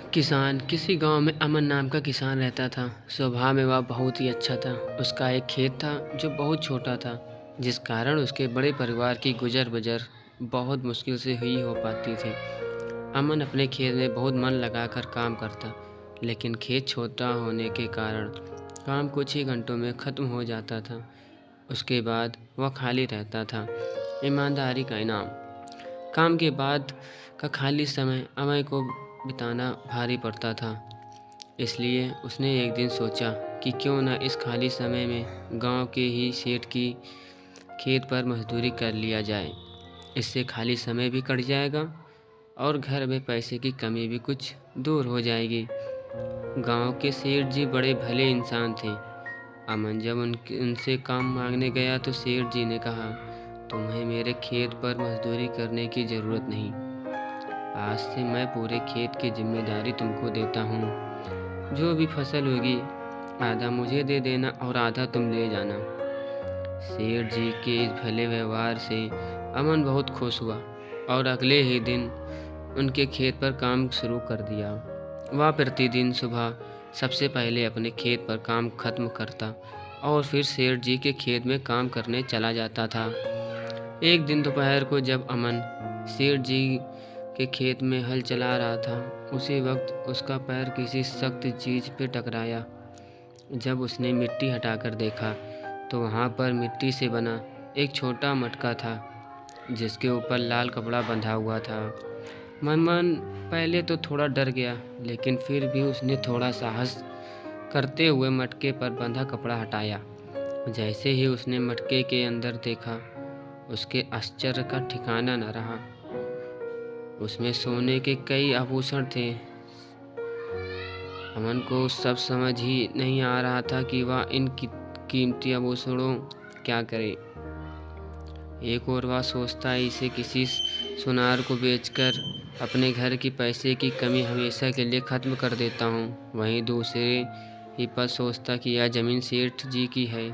किसी गांव में अमन नाम का किसान रहता था। स्वभाव में वह बहुत ही अच्छा था। उसका एक खेत था जो बहुत छोटा था, जिस कारण उसके बड़े परिवार की गुजर बसर बहुत मुश्किल से ही हो पाती थी। अमन अपने खेत में बहुत मन लगाकर काम करता, लेकिन खेत छोटा होने के कारण काम कुछ ही घंटों में ख़त्म हो जाता था। उसके बाद वह खाली रहता था। ईमानदारी का इनाम। काम के बाद का खाली समय अमय को बिताना भारी पड़ता था। इसलिए उसने एक दिन सोचा कि क्यों न इस खाली समय में गांव के ही सेठ की खेत पर मजदूरी कर लिया जाए। इससे खाली समय भी कट जाएगा और घर में पैसे की कमी भी कुछ दूर हो जाएगी। गांव के सेठ जी बड़े भले इंसान थे। अमन जब उनसे काम मांगने गया तो सेठ जी ने कहा, तुम्हें मेरे खेत पर मजदूरी करने की ज़रूरत नहीं। आज से मैं पूरे खेत की जिम्मेदारी तुमको देता हूँ। जो भी फसल होगी आधा मुझे दे देना और आधा तुम ले जाना। सेठ जी के इस भले व्यवहार से अमन बहुत खुश हुआ और अगले ही दिन उनके खेत पर काम शुरू कर दिया। वह प्रतिदिन सुबह सबसे पहले अपने खेत पर काम खत्म करता और फिर सेठ जी के खेत में काम करने चला जाता था। एक दिन दोपहर को जब अमन सेठ जी के खेत में हल चला रहा था, उसी वक्त उसका पैर किसी सख्त चीज़ पे टकराया। जब उसने मिट्टी हटाकर देखा तो वहाँ पर मिट्टी से बना एक छोटा मटका था, जिसके ऊपर लाल कपड़ा बंधा हुआ था। मन पहले तो थोड़ा डर गया, लेकिन फिर भी उसने थोड़ा साहस करते हुए मटके पर बंधा कपड़ा हटाया। जैसे ही उसने मटके के अंदर देखा, उसके आश्चर्य का ठिकाना न रहा। उसमें सोने के कई आभूषण थे। अमन को सब समझ ही नहीं आ रहा था कि वह इन कीमती आभूषणों क्या करे। एक और वह सोचता इसे किसी सुनार को बेचकर अपने घर की पैसे की कमी हमेशा के लिए ख़त्म कर देता हूँ। वहीं दूसरे ही पल सोचता कि यह ज़मीन सेठ जी की है,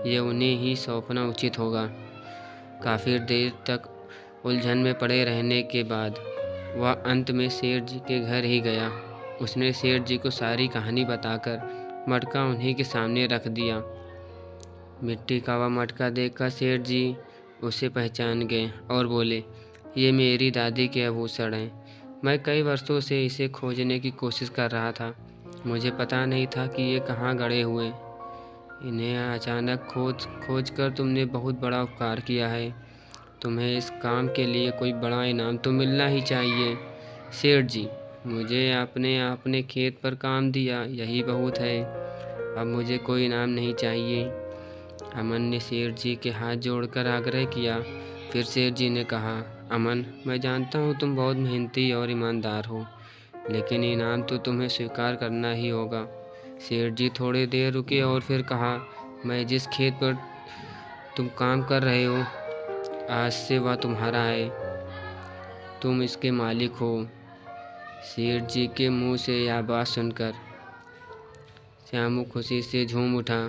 यह उन्हें ही सौंपना उचित होगा। काफ़ी देर तक उलझन में पड़े रहने के बाद वह अंत में सेठ जी के घर ही गया। उसने सेठ जी को सारी कहानी बताकर मटका उन्हीं के सामने रख दिया। मिट्टी का वह मटका देखकर सेठ जी उसे पहचान गए और बोले, ये मेरी दादी के आभूषण हैं। मैं कई वर्षों से इसे खोजने की कोशिश कर रहा था। मुझे पता नहीं था कि ये कहाँ गड़े हुए। इन्हें अचानक खोज कर तुमने बहुत बड़ा उपकार किया है। तुम्हें इस काम के लिए कोई बड़ा इनाम तो मिलना ही चाहिए। सेठ जी, मुझे आपने अपने खेत पर काम दिया, यही बहुत है। अब मुझे कोई इनाम नहीं चाहिए। अमन ने सेठ जी के हाथ जोड़कर आग्रह किया। फिर सेठ जी ने कहा, अमन, मैं जानता हूँ तुम बहुत मेहनती और ईमानदार हो, लेकिन इनाम तो तुम्हें स्वीकार करना ही होगा। सेठ जी थोड़ी देर रुके और फिर कहा, मैं जिस खेत पर तुम काम कर रहे हो, आज से वह तुम्हारा है। तुम इसके मालिक हो। सेठ जी के मुंह से यह बात सुनकर श्यामू खुशी से झूम उठा।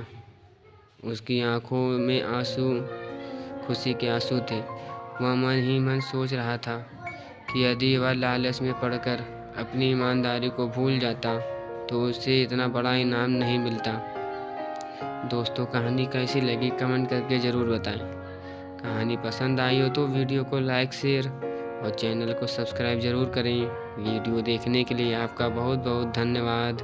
उसकी आंखों में आंसू खुशी के आंसू थे। वह मन ही मन सोच रहा था कि यदि वह लालच में पड़कर अपनी ईमानदारी को भूल जाता तो उसे इतना बड़ा इनाम नहीं मिलता। दोस्तों, कहानी कैसी लगी कमेंट करके ज़रूर बताएं। कहानी पसंद आई हो तो वीडियो को लाइक, शेयर और चैनल को सब्सक्राइब ज़रूर करें। वीडियो देखने के लिए आपका बहुत बहुत धन्यवाद।